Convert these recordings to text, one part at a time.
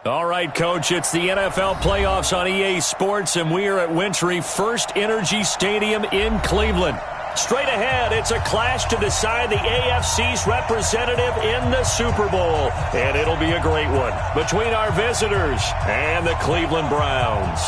All right, Coach, it's the NFL playoffs on EA Sports, and we are at Wintry First Energy Stadium in Cleveland. Straight ahead, it's a clash to decide the AFC's representative in the Super Bowl, and it'll be a great one between our visitors and the Cleveland Browns.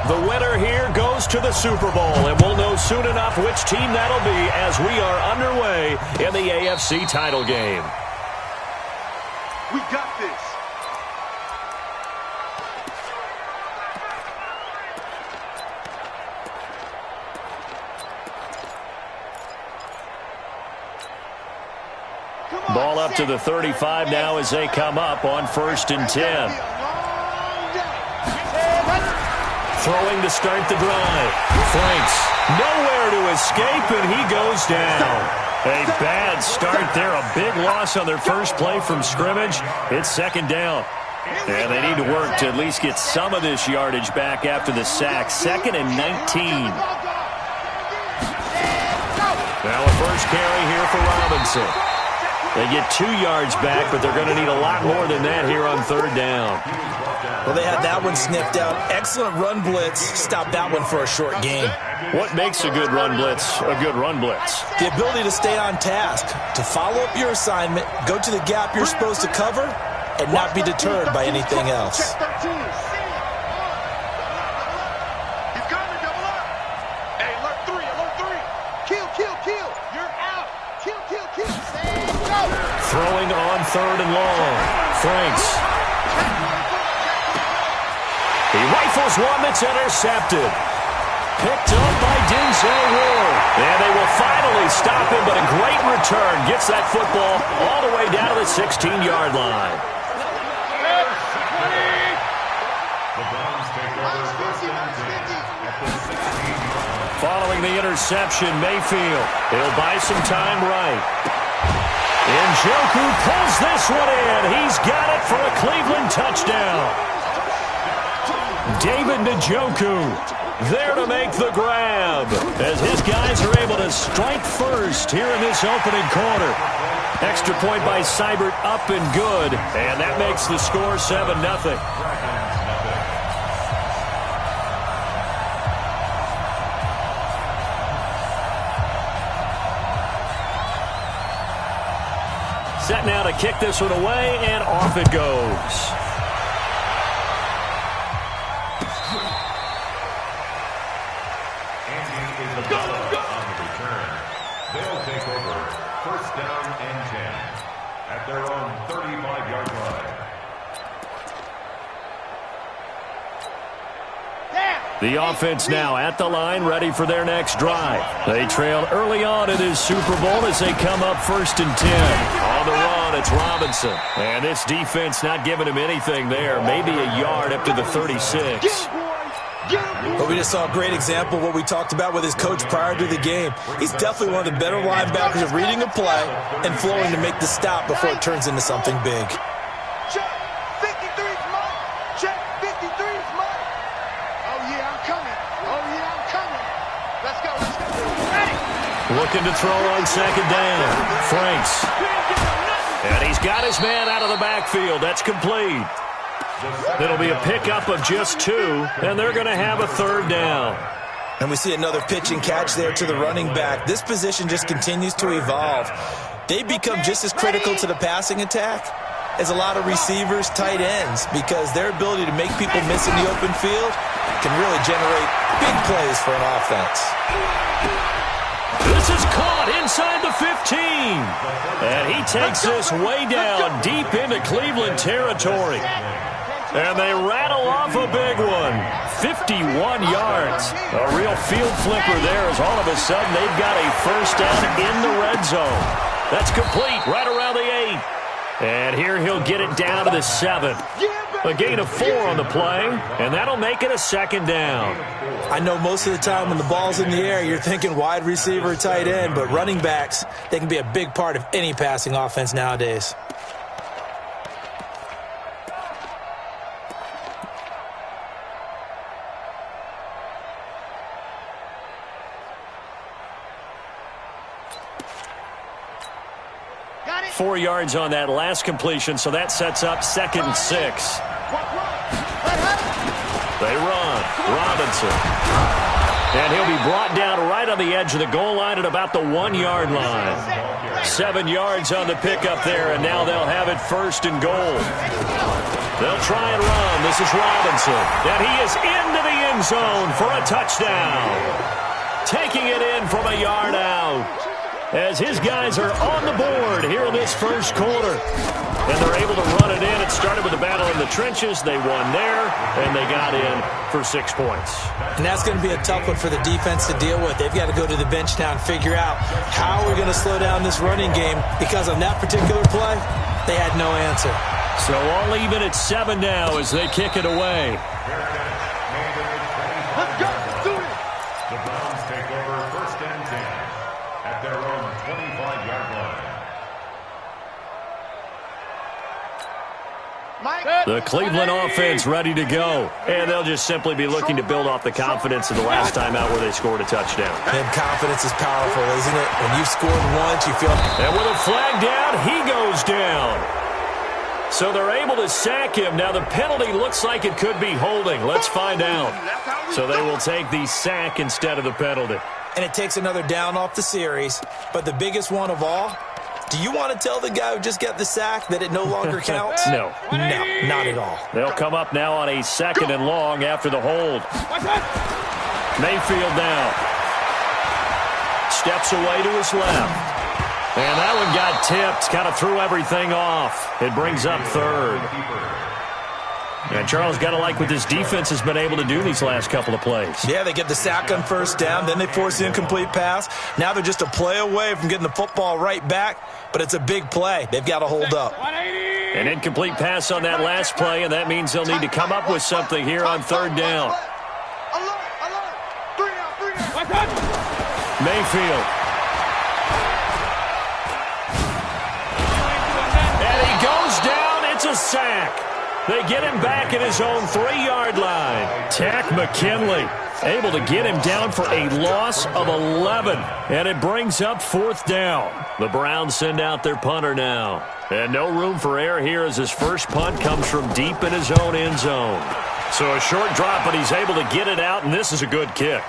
The winner here goes to the Super Bowl, and we'll know soon enough which team that'll be as we are underway in the AFC title game. We got this. Ball up to the 35 now as they come up on 1st and 10. Throwing to start the drive. Franks nowhere to escape, and he goes down. A bad start there. A big loss on their first play from scrimmage. It's 2nd down. And they need to work to at least get some of this yardage back after the sack. 2nd and 19. Now a first carry here for Robinson. They get 2 yards back, but they're going to need a lot more than that here on 3rd down. Well, they had that one sniffed out. Excellent run blitz. Stop that one for a short gain. What makes a good run blitz a good run blitz? The ability to stay on task, to follow up your assignment, go to the gap you're supposed to cover, and not be deterred by anything else. Throwing on 3rd and long. Franks. He rifles one that's intercepted. Picked up by Denzel Ward. And they will finally stop him, but a great return. Gets that football all the way down to the 16-yard line. Following the interception, Mayfield. He'll buy some time right. Njoku pulls this one in. He's got it for a Cleveland touchdown. David Njoku there to make the grab as his guys are able to strike first here in this opening quarter. Extra point by Seibert up and good, and that makes the score 7-0. Set now to kick this one away, and off it goes. They'll take over 1st down and 10 at their own 35-yard line. The offense now at the line, ready for their next drive. They trailed early on in this Super Bowl as they come up 1st and 10. On the run, it's Robinson. And this defense not giving him anything there. Maybe a yard up to the 36. But we just saw a great example of what we talked about with his coach prior to the game. He's definitely one of the better linebackers of reading a play and flowing to make the stop before it turns into something big. Check. 53's mine. Check. 53's mine. Oh, yeah, I'm coming. Oh, yeah, I'm coming. Let's go. Let's go. Ready. Looking to throw on 2nd down. Franks. And he's got his man out of the backfield. That's complete. It'll be a pickup of just 2, and they're going to have a 3rd down. And we see another pitch and catch there to the running back. This position just continues to evolve. They become just as critical to the passing attack as a lot of receivers, tight ends, because their ability to make people miss in the open field can really generate big plays for an offense. This is caught inside the 15. And he takes this way down deep into Cleveland territory. And they rattle off a big one. 51 yards. A real field flipper there as all of a sudden they've got a 1st down in the red zone. That's complete right around the 8. And here he'll get it down to the 7. A gain of 4 on the play, and that'll make it a 2nd down. I know most of the time when the ball's in the air, you're thinking wide receiver, tight end, but running backs, they can be a big part of any passing offense nowadays. Got it. 4 yards on that last completion, so that sets up 2nd and 6. They run. Robinson. And he'll be brought down right on the edge of the goal line at about the 1-yard line. 7 yards on the pickup there, and now they'll have it 1st and goal. They'll try and run. This is Robinson. And he is into the end zone for a touchdown. Taking it in from a yard out, as his guys are on the board here in this first quarter. And they're able to run it in. It started with a battle in the trenches. They won there, and they got in for 6 points. And that's going to be a tough one for the defense to deal with. They've got to go to the bench now and figure out how we're going to slow down this running game, because on that particular play, they had no answer. So all even at 7 now as they kick it away. Let's go. Do it. The Browns take over 1st and 10 at their own 25-yard line. The Cleveland offense ready to go. And they'll just simply be looking to build off the confidence of the last time out where they scored a touchdown. And confidence is powerful, isn't it? When you've scored once, you feel... And with a flag down, he goes down. So they're able to sack him. Now the penalty looks like it could be holding. Let's find out. So they will take the sack instead of the penalty. And it takes another down off the series. But the biggest one of all, do you want to tell the guy who just got the sack that it no longer counts? No. No, not at all. They'll come up now on a 2nd and long after the hold. Mayfield now. Steps away to his left. And that one got tipped, kind of threw everything off. It brings up 3rd. And Charles, got to like what this defense has been able to do these last couple of plays. Yeah, they get the sack on 1st down, then they force the incomplete pass. Now they're just a play away from getting the football right back, but it's a big play. They've got to hold up. An incomplete pass on that last play, and that means they'll need to come up with something here on 3rd down. Mayfield. And he goes down. It's a sack. They get him back at his own 3-yard line. Takk McKinley able to get him down for a loss of 11. And it brings up 4th down. The Browns send out their punter now. And no room for error here as his first punt comes from deep in his own end zone. So a short drop, but he's able to get it out, and this is a good kick.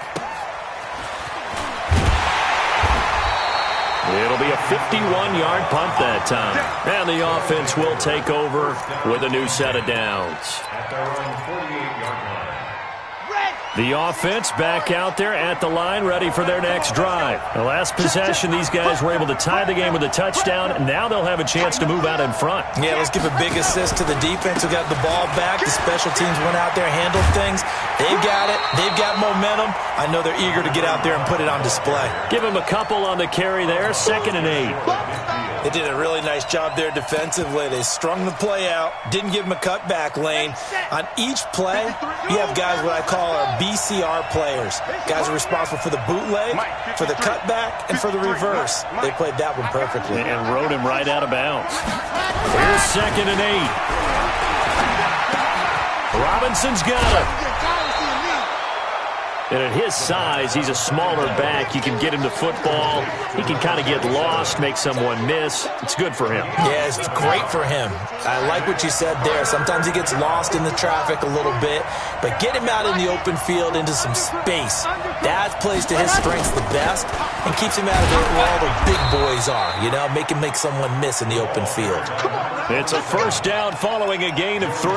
It'll be a 51-yard punt that time. And the offense will take over with a new set of downs. At their own 48-yard line. The offense back out there at the line, ready for their next drive. The last possession, these guys were able to tie the game with a touchdown. Now they'll have a chance to move out in front. Yeah, let's give a big assist to the defense who got the ball back. The special teams went out there, handled things. They've got it. They've got momentum. I know they're eager to get out there and put it on display. Give them a couple on the carry there, 2nd and 8. They did a really nice job there defensively. They strung the play out, didn't give them a cutback lane. On each play, you have guys what I call our BCR players. Guys are responsible for the bootleg, for the cutback, and for the reverse. They played that one perfectly. And rode him right out of bounds. Here's 2nd and 8. Robinson's got it. And at his size, he's a smaller back. You can get him the football. He can kind of get lost, make someone miss. It's good for him. Yeah, it's great for him. I like what you said there. Sometimes he gets lost in the traffic a little bit, but get him out in the open field into some space. That plays to his strengths the best and keeps him out of where all the big boys are. You know, make him make someone miss in the open field. It's a 1st down following a gain of 3.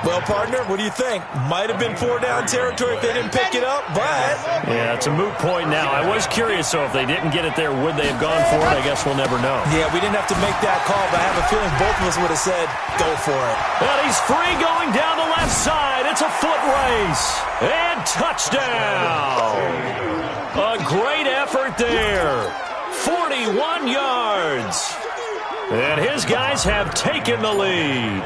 Well, partner, what do you think? Might have been 4-down territory if they didn't pick it up, but... Yeah, it's a moot point now. I was curious, so if they didn't get it there, would they have gone for it? I guess we'll never know. Yeah, we didn't have to make that call, but I have a feeling both of us would have said, go for it. And he's free going down the left side. It's a foot race. And touchdown. A great effort there. 41 yards. And his guys have taken the lead.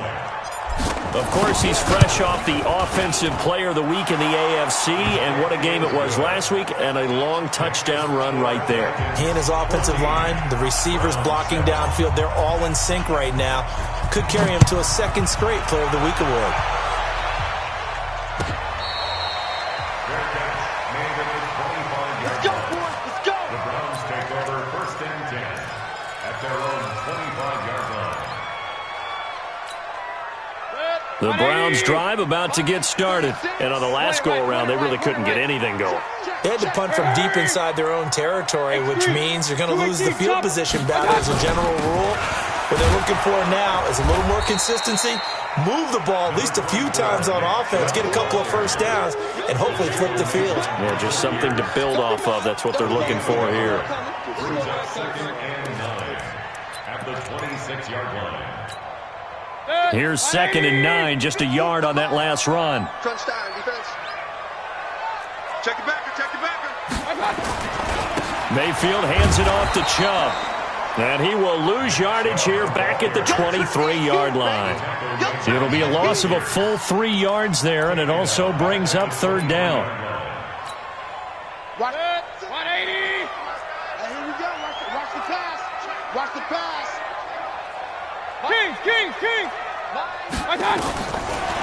Of course, he's fresh off the Offensive Player of the Week in the AFC, and what a game it was last week, and a long touchdown run right there. He and his offensive line, the receivers blocking downfield, they're all in sync right now. Could carry him to a second straight Player of the Week award. Let's go, boys. Let's go. The Browns take over 1st and 10 at their own 25-yard line. The Browns drive about to get started. And on the last go-around, they really couldn't get anything going. They had to punt from deep inside their own territory, which means you're going to lose the field position battle as a general rule. What they're looking for now is a little more consistency, move the ball at least a few times on offense, get a couple of first downs, and hopefully flip the field. Yeah, just something to build off of. That's what they're looking for here. Brings up 2nd and 9 at the 26-yard line. Here's 2nd and 9, just a yard on that last run. Crunch time, defense. Check it backer, check it backer. Mayfield hands it off to Chubb. And he will lose yardage here back at the 23-yard line. It'll be a loss of a full 3 yards there, and it also brings up 3rd down. Watch it. 180. Here we go. Watch the pass. Watch the pass. King.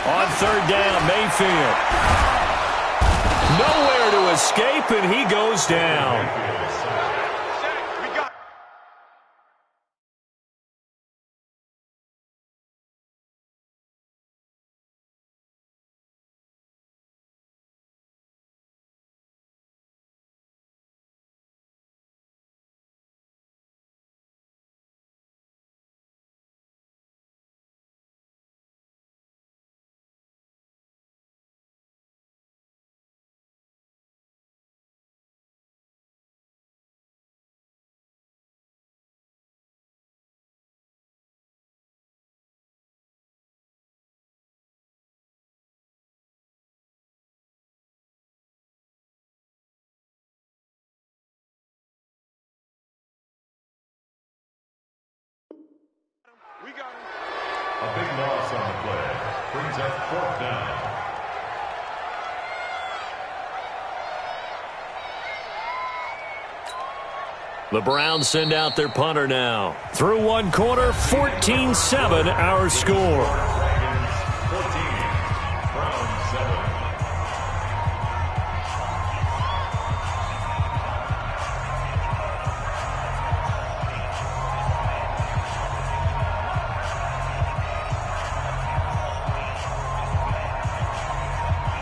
On 3rd down, Mayfield. Nowhere to escape, and he goes down. We got him. A big loss on the play. Brings up 4th down. The Browns send out their punter now. Through one quarter, 14-7 our score. 14, Browns 7.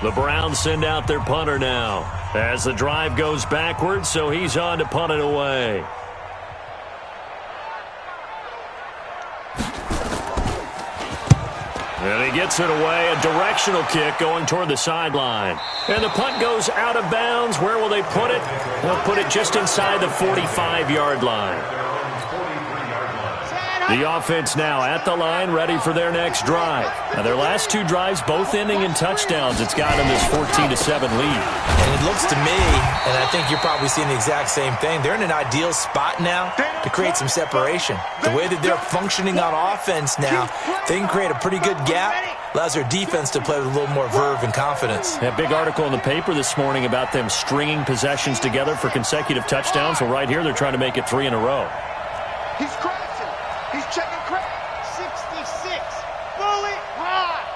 The Browns send out their punter now as the drive goes backwards, so he's on to punt it away. And he gets it away, a directional kick going toward the sideline. And the punt goes out of bounds. Where will they put it? They'll put it just inside the 45-yard line. The offense now at the line, ready for their next drive. Now, their last 2 drives, both ending in touchdowns. It's got them this 14-7 lead. And it looks to me, and I think you're probably seeing the exact same thing, they're in an ideal spot now to create some separation. The way that they're functioning on offense now, they can create a pretty good gap. Allows their defense to play with a little more verve and confidence. A big article in the paper this morning about them stringing possessions together for consecutive touchdowns. Well, right here, they're trying to make it 3 in a row. He's crashing. He's checking crack. 66. Fully high.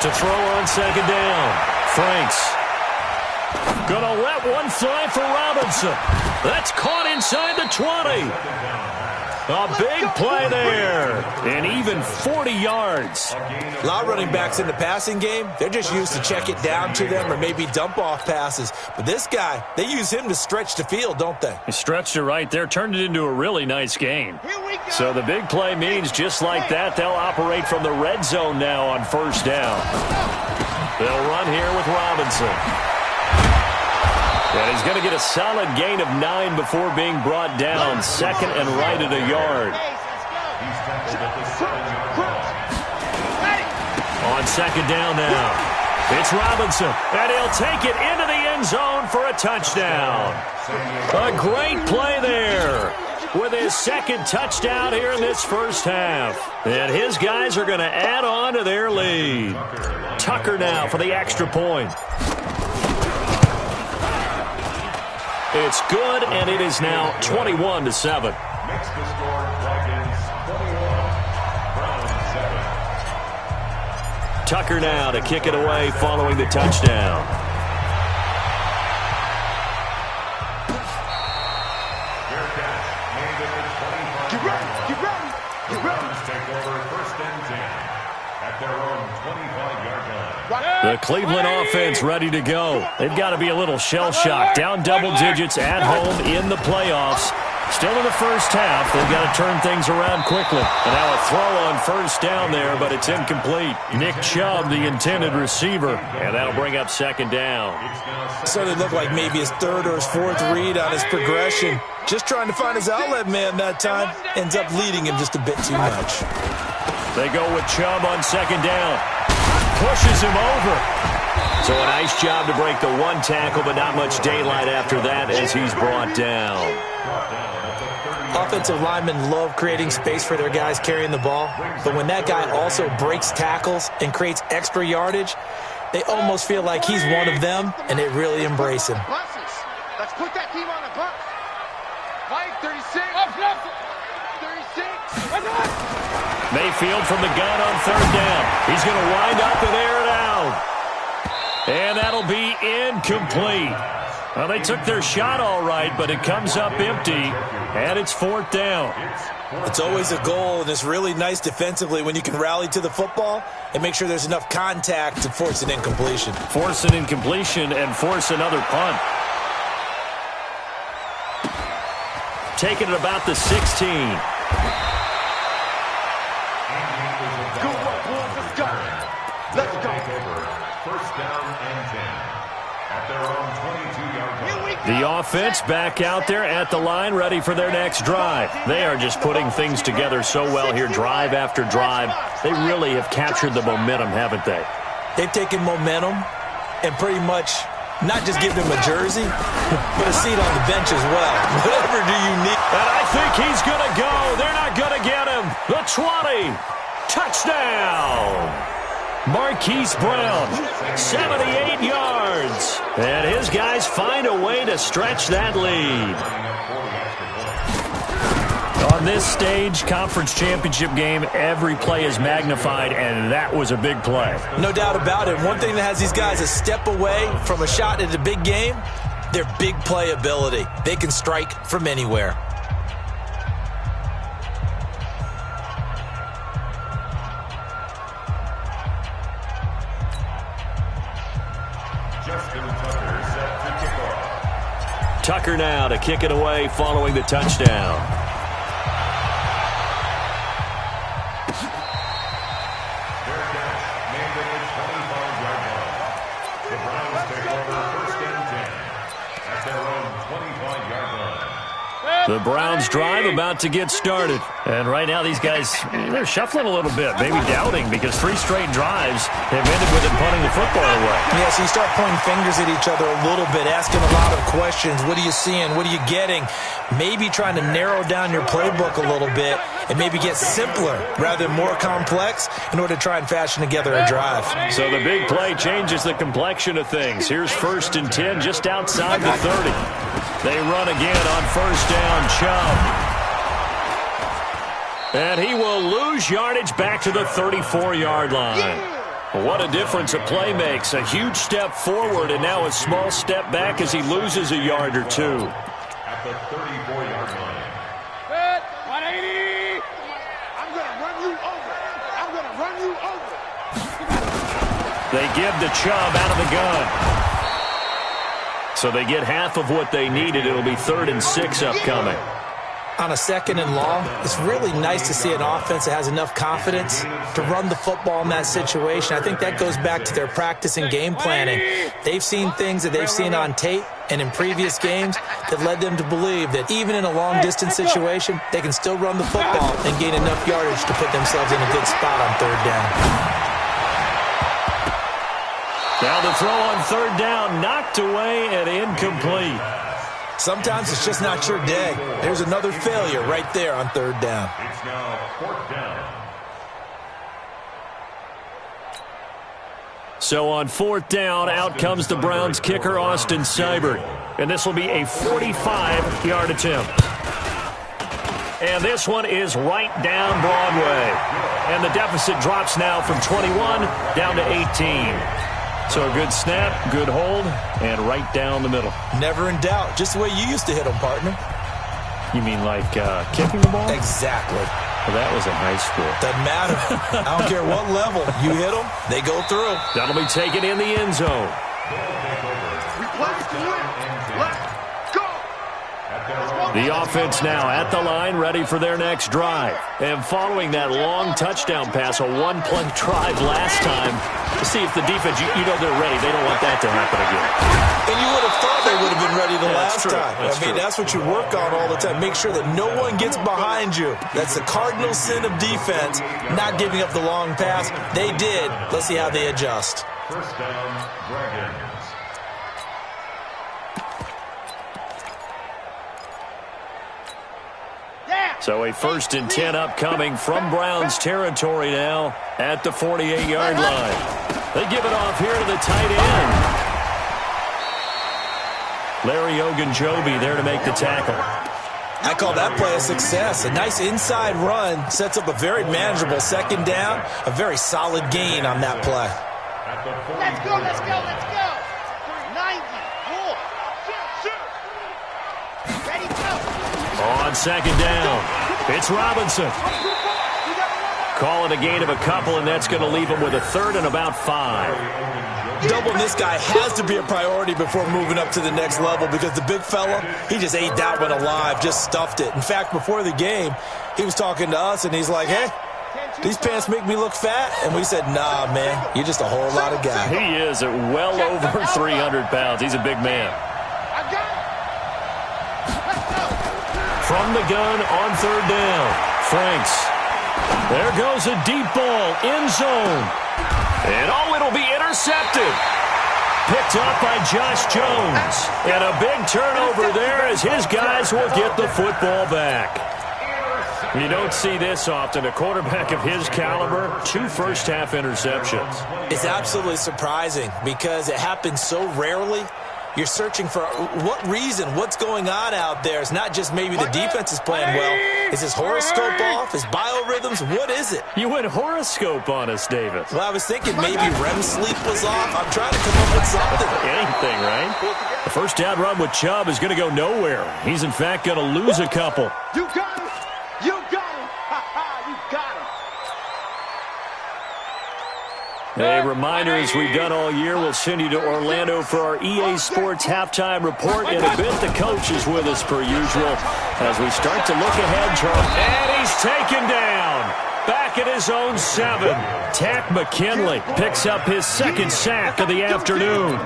To throw on 2nd down. Franks. Gonna let one fly for Robinson. That's caught inside the 20. A big play there. And even 40 yards. A lot of running backs in the passing game, they're just used to check it down to them or maybe dump off passes. But this guy, they use him to stretch the field, don't they? He stretched it right there, turned it into a really nice game. So the big play means just like that, they'll operate from the red zone now on 1st down. They'll run here with Robinson. And he's going to get a solid gain of 9 before being brought down. 2nd and right at a yard. On 2nd down now. It's Robinson, and he'll take it into the end zone for a touchdown. A great play there with his second touchdown here in this first half. And his guys are going to add on to their lead. Tucker now for the extra point. It's good, and it is now 21-7. Makes the score Dragons 21, Browns 7. Tucker now to kick it away following the touchdown. Get ready, get ready, get ready. Browns take over first and 10 at their own 25-yard line. The Cleveland offense ready to go. They've got to be a little shell-shocked. Down double digits at home in the playoffs. Still in the first half. They've got to turn things around quickly. And now a throw on first down there, but it's incomplete. Nick Chubb, the intended receiver, and that'll bring up second down. Started to look like maybe his third or his fourth read on his progression. Just trying to find his outlet man that time. Ends up leading him just a bit too much. They go with Chubb on second down. Pushes him over. So a nice job to break the one tackle, but not much daylight after that as he's brought down. Offensive linemen love creating space for their guys carrying the ball, but when that guy also breaks tackles and creates extra yardage, they almost feel like he's one of them, and they really embrace him. Let's put that team on the bus. Mike, 36. 36. Mayfield from the gun on third down. He's going to wind up and air it out. And that'll be incomplete. Well, they took their shot all right, but it comes up empty, and it's fourth down. It's always a goal, and it's really nice defensively when you can rally to the football and make sure there's enough contact to force an incompletion. Force an incompletion and force another punt. Taking it about the 16. Good work, boys. Let's go. Let's go. First down and 10 at their own 22-yard line. The offense back out there at the line, ready for their next drive. They are just putting things together so well here, drive after drive. They really have captured the momentum, haven't they? They've taken momentum and pretty much not just given him a jersey, but a seat on the bench as well. Whatever do you need. And I think he's going to go. They're not going to get him. The 20. Touchdown. Marquise Brown, 78 yards. And his guys find a way to stretch that lead. On this stage, conference championship game, every play is magnified, and that was a big play. No doubt about it. One thing that has these guys a step away from a shot at a big game, their big play ability. They can strike from anywhere. Tucker now to kick it away following the touchdown. Their catch made at the 25-yard line. The Browns take over first and 10 at their own 25-yard line. The Browns drive about to get started. And right now these guys, they're shuffling a little bit, maybe doubting, because 3 straight drives have ended with them punting the football away. Yeah, so you start pointing fingers at each other a little bit, asking a lot of questions. What are you seeing? What are you getting? Maybe trying to narrow down your playbook a little bit and maybe get simpler rather than more complex in order to try and fashion together a drive. So the big play changes the complexion of things. Here's first and 10 just outside the 30. They run again on first down, Chubb. And he will lose yardage back to the 34-yard line. What a difference a play makes. A huge step forward and now a small step back as he loses a yard or two. At the 34-yard line. 180. I'm going to run you over. I'm going to run you over. They give the Chubb out of the gun. So they get half of what they needed. It'll be 3rd and 6 upcoming. On a 2nd and long, it's really nice to see an offense that has enough confidence to run the football in that situation. I think that goes back to their practice and game planning. They've seen things that they've seen on tape and in previous games that led them to believe that even in a long-distance situation, they can still run the football and gain enough yardage to put themselves in a good spot on 3rd down. Now the throw on third down, knocked away and incomplete. Sometimes it's just not your day. There's another failure right there on third down. It's now fourth down. So on fourth down, out comes the Browns kicker, Austin Seibert. And this will be a 45-yard attempt. And this one is right down Broadway. And the deficit drops now from 21 down to 18. So a good snap, good hold, and right down the middle. Never in doubt. Just the way you used to hit them, partner. You mean like kicking the ball? Exactly. Well, that was in high school. Doesn't matter. I don't care what level. You hit them, they go through. That'll be taken in the end zone. We play to win. Let's go. The offense now at the line, ready for their next drive. And following that long touchdown pass, a one-play drive last time, to see if the defense, you know they're ready. They don't want that to happen again. And you would have thought they would have been ready the last time. That's true. That's what you work on all the time. Make sure that no one gets behind you. That's the cardinal sin of defense, not giving up the long pass. They did. Let's see how they adjust. First down, Dragons. So a 1st and 10 upcoming from Browns territory now at the 48-yard line. They give it off here to the tight end. Larry Ogunjobi there to make the tackle. I call that play a success. A nice inside run sets up a very manageable second down. A very solid gain on that play. Let's go, let's go, let's go. 90, 4. Ready, go. On second down, it's Robinson. Call it a gain of a couple, and that's going to leave him with a 3rd and about 5. Doubling this guy has to be a priority before moving up to the next level because the big fella, he just ate that one alive, just stuffed it. In fact, before the game, he was talking to us, and he's like, hey, these pants make me look fat? And we said, nah, man, you're just a whole lot of guy. He is at well over 300 pounds. He's a big man. From the gun on third down, Franks. There goes a deep ball, end zone. And it'll be intercepted. Picked up by Josh Jones. And a big turnover there as his guys will get the football back. You don't see this often. A quarterback of his caliber, 2 first-half interceptions. It's absolutely surprising because it happens so rarely. You're searching for what reason, what's going on out there. It's not just maybe the defense is playing well. Is his horoscope off? His biorhythms? What is it? You went horoscope on us, David. Well, I was thinking maybe REM sleep was off. I'm trying to come up with something. Anything, right? The first down run with Chubb is going to go nowhere. He's, in fact, going to lose a couple. You got him. You got him. You got him. A reminder, as we've done all year, we'll send you to Orlando for our EA Sports halftime report. In a bit, the coach is with us per usual as we start to look ahead, Charles. And he's taken down. Back at his own 7. Takk McKinley picks up his 2nd sack of the afternoon.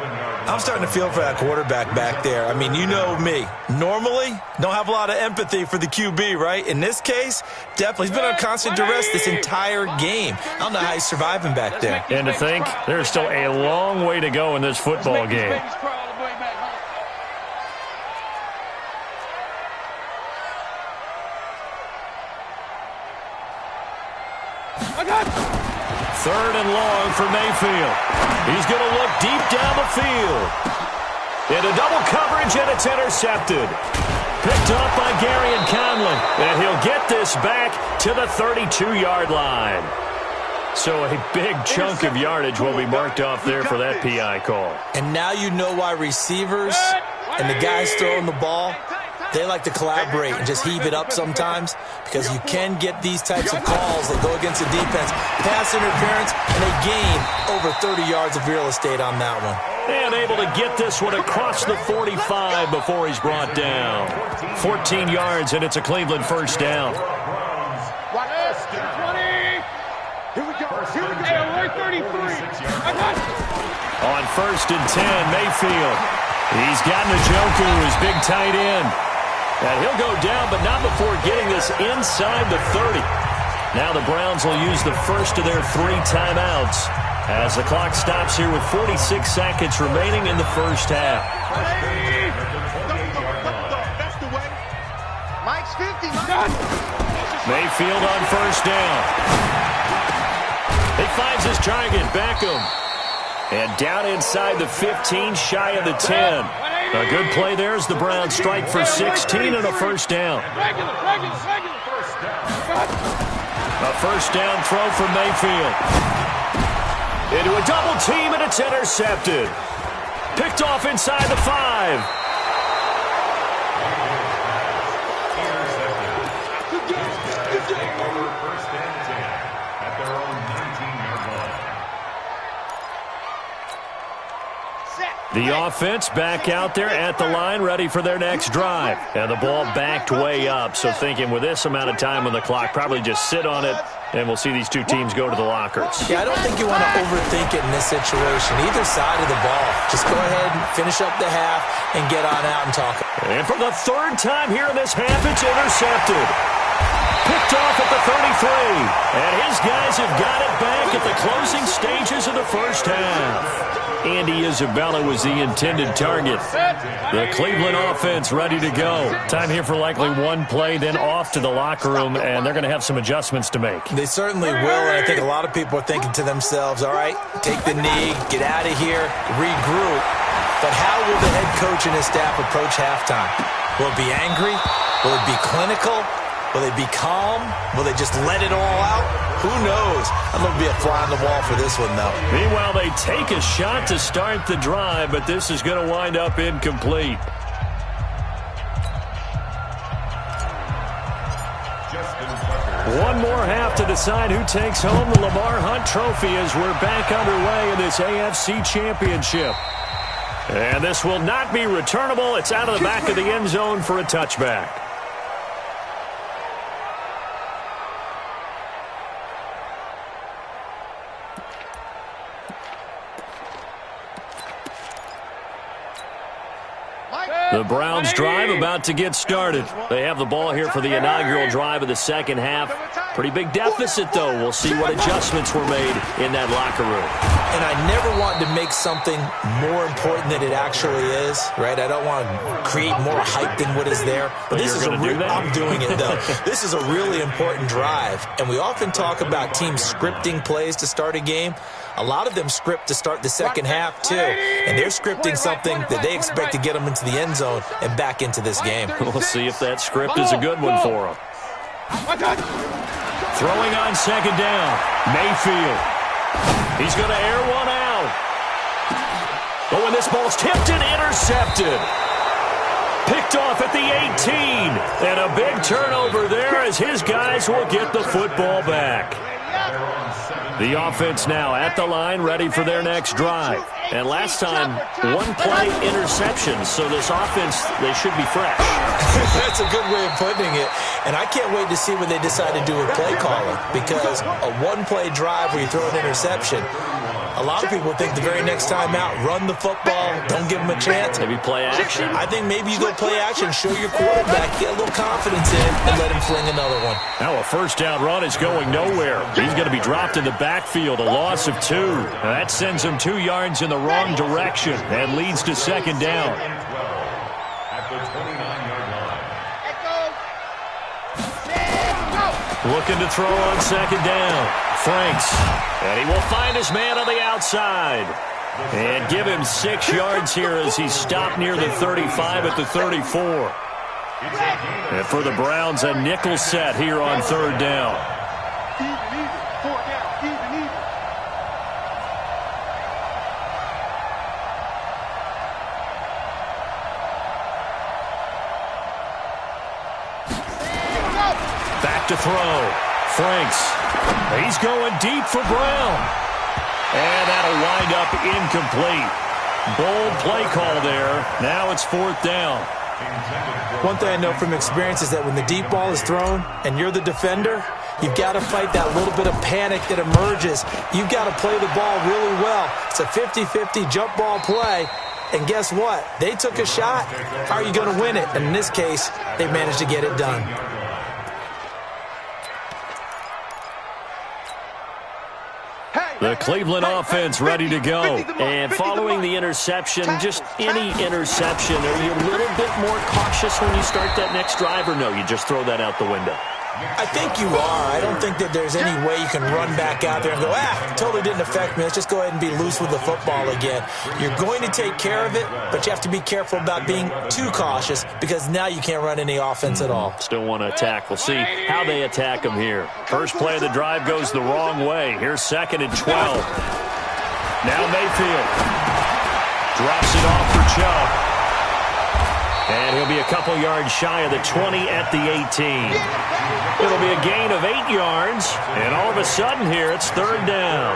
I'm starting to feel for that quarterback back there. I mean, you know me. Normally, don't have a lot of empathy for the QB, right? In this case, definitely. He's been on constant duress this entire game. I don't know how he's surviving back there. And to think, there's still a long way to go in this football game. Third and long for Mayfield. He's going to look deep down the field. Into double coverage, and it's intercepted. Picked up by Garyon Conley. And he'll get this back to the 32-yard line. So a big chunk of yardage will be marked off there for that PI call. And now you know why receivers and the guys throwing the ball, they like to collaborate and just heave it up sometimes because you can get these types of calls that go against the defense. Pass interference, and they gain over 30 yards of real estate on that one. And able to get this one across the 45 before he's brought down. 14 yards, and it's a Cleveland first down. Watch this. 20. Here we go. Here we go. Hey, 33. I got it. On 1st and 10, Mayfield. He's got Njoku, his big tight end. And he'll go down, but not before getting this inside the 30. Now the Browns will use the first of their 3 timeouts as the clock stops here with 46 seconds remaining in the first half. That's the way. Mike's 50. Mayfield on first down. He finds his target, Beckham. And down inside the 15, shy of the 10. A good play there as the Browns strike for 16 and a first down. A first down throw for Mayfield. Into a double team, and it's intercepted. Picked off inside the 5. First and 10 at their own 19-yard line. The offense back out there at the line, ready for their next drive. And the ball backed way up, so thinking with this amount of time on the clock, probably just sit on it, and we'll see these two teams go to the lockers. Yeah, I don't think you want to overthink it in this situation. Either side of the ball. Just go ahead and finish up the half and get on out and talk. And for the 3rd time here in this half, it's intercepted. Picked off at the 33. And his guys have got it back at the closing stages of the first half. Andy Isabella was the intended target. The Cleveland offense ready to go. Time here for likely one play, then off to the locker room, and they're going to have some adjustments to make. They certainly will, and I think a lot of people are thinking to themselves, all right, take the knee, get out of here, regroup. But how will the head coach and his staff approach halftime? Will it be angry? Will it be clinical? Will they be calm? Will they just let it all out? Who knows? I'm going to be a fly on the wall for this one, though. Meanwhile, they take a shot to start the drive, but this is going to wind up incomplete. One more half to decide who takes home the Lamar Hunt Trophy as we're back underway in this AFC Championship. And this will not be returnable. It's out of the back of the end zone for a touchback. The Browns drive about to get started. They have the ball here for the inaugural drive of the second half. Pretty big deficit, though. We'll see what adjustments were made in that locker room. And I never want to make something more important than it actually is, right? I don't want to create more hype than what is there. But this is I'm doing it, though. This is a really important drive. And we often talk about teams scripting plays to start a game. A lot of them script to start the second half, too. And they're scripting something that they expect to get them into the end zone and back into this game. We'll see if that script is a good one for them. Throwing on second down, Mayfield. He's going to air one out. Oh, and this ball's tipped and intercepted. Picked off at the 18. And a big turnover there as his guys will get the football back. The offense now at the line, ready for their next drive. And last time, one play interception, so this offense, they should be fresh. That's a good way of putting it. And I can't wait to see what they decide to do with play calling, because a one-play drive where you throw an interception, a lot of people think the very next time out, run the football, don't give them a chance. Maybe play action? I think maybe you go play action, show your quarterback, get a little confidence in, and let him fling another one. Now a first down run is going nowhere. He's going to be dropped in the backfield, a loss of 2. Now that sends him 2 yards in the wrong direction and leads to second down. At the 29-yard line. Looking to throw on second down. Franks. And he will find his man on the outside. And give him 6 yards here as he's stopped near the 35 at the 34. And for the Browns, a nickel set here on third down. Back to throw. Franks. He's going deep for Brown. And that'll wind up incomplete. Bold play call there. Now it's fourth down. One thing I know from experience is that when the deep ball is thrown and you're the defender, you've got to fight that little bit of panic that emerges. You've got to play the ball really well. It's a 50-50 jump ball play. And guess what? They took a shot. How are you going to win it? And in this case, they managed to get it done. The Cleveland offense ready to go. And following the interception, just any interception, are you a little bit more cautious when you start that next drive, or no, you just throw that out the window? I think you are. I don't think that there's any way you can run back out there and go, totally didn't affect me. Let's just go ahead and be loose with the football again. You're going to take care of it, but you have to be careful about being too cautious because now you can't run any offense at all. Still want to attack. We'll see how they attack them here. First play of the drive goes the wrong way. Here's 2nd and 12. Now Mayfield drops it off for Chubb. And he'll be a couple yards shy of the 20 at the 18. It'll be a gain of 8 yards. And all of a sudden here, it's 3rd down.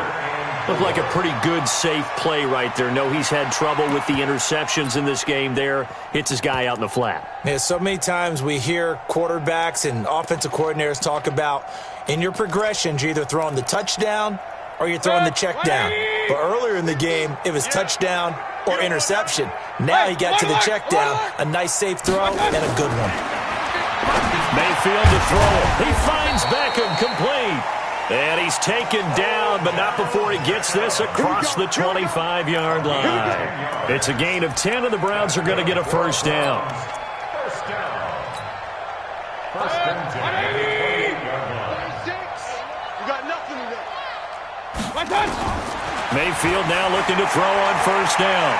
Looked like a pretty good, safe play right there. No, he's had trouble with the interceptions in this game there. Hits his guy out in the flat. Yeah, so many times we hear quarterbacks and offensive coordinators talk about in your progressions, you're either throwing the touchdown or you're throwing the check down. But earlier in the game, it was touchdown or interception. Now he got to the check down, a nice safe throw, and a good one. Mayfield to throw. He finds Beckham complete. And he's taken down, but not before he gets this across the 25-yard line. It's a gain of 10, and the Browns are going to get a first down. First down. First and 10. You got nothing today. Mayfield now looking to throw on first down.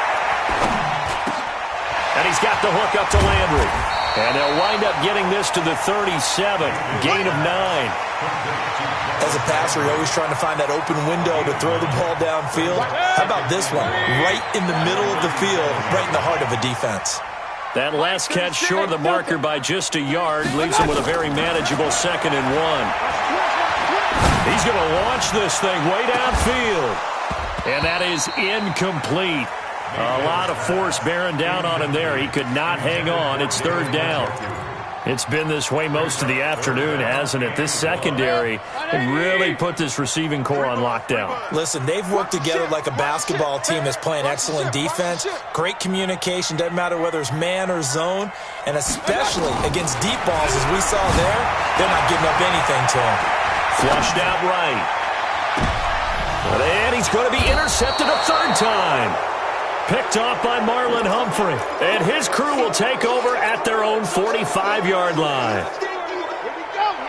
And he's got the hook up to Landry. And they'll wind up getting this to the 37. Gain of 9. As a passer, you're always trying to find that open window to throw the ball downfield. How about this one? Right in the middle of the field, right in the heart of a defense. That last catch short of the marker by just a yard leaves him with a very manageable 2nd and 1. He's going to launch this thing way downfield. And that is incomplete. A lot of force bearing down on him there. He could not hang on. It's 3rd down. It's been this way most of the afternoon, hasn't it? This secondary really put this receiving core on lockdown. Listen, they've worked together like a basketball team that's playing excellent defense. Great communication. Doesn't matter whether it's man or zone. And especially against deep balls, as we saw there, they're not giving up anything to him. Flushed out right. And he's going to be intercepted a 3rd time. Picked off by Marlon Humphrey. And his crew will take over at their own 45-yard line.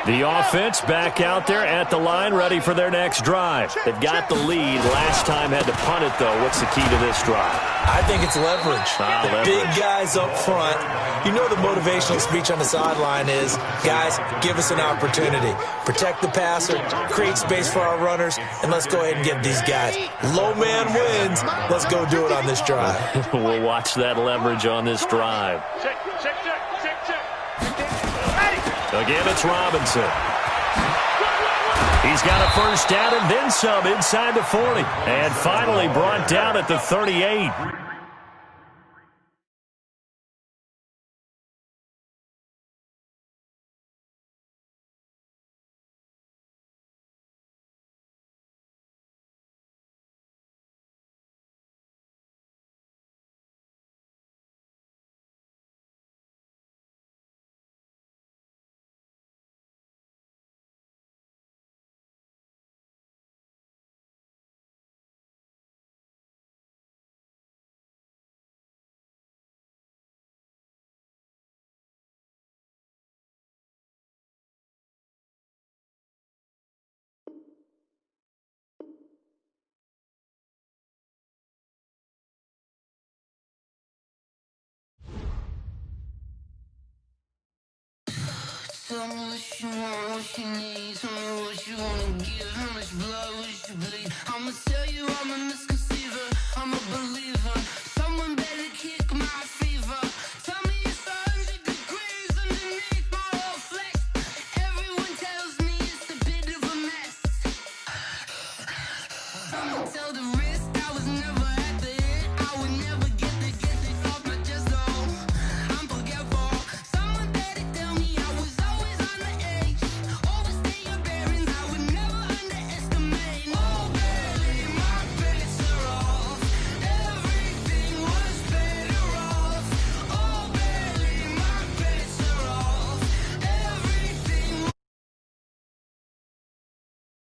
The offense back out there at the line, ready for their next drive. They've got the lead. Last time had to punt it, though. What's the key to this drive? I think it's leverage. The big guys up front. You know the motivational speech on the sideline is, guys, give us an opportunity. Protect the passer, create space for our runners, and let's go ahead and get these guys. Low man wins. Let's go do it on this drive. We'll watch that leverage on this drive. Check. Again, it's Robinson. He's got a first down and then some inside the 40. And finally brought down at the 38. Tell me what you want, what you need. Tell me what you wanna give. How much blood would you bleed? I'ma tell you I'm a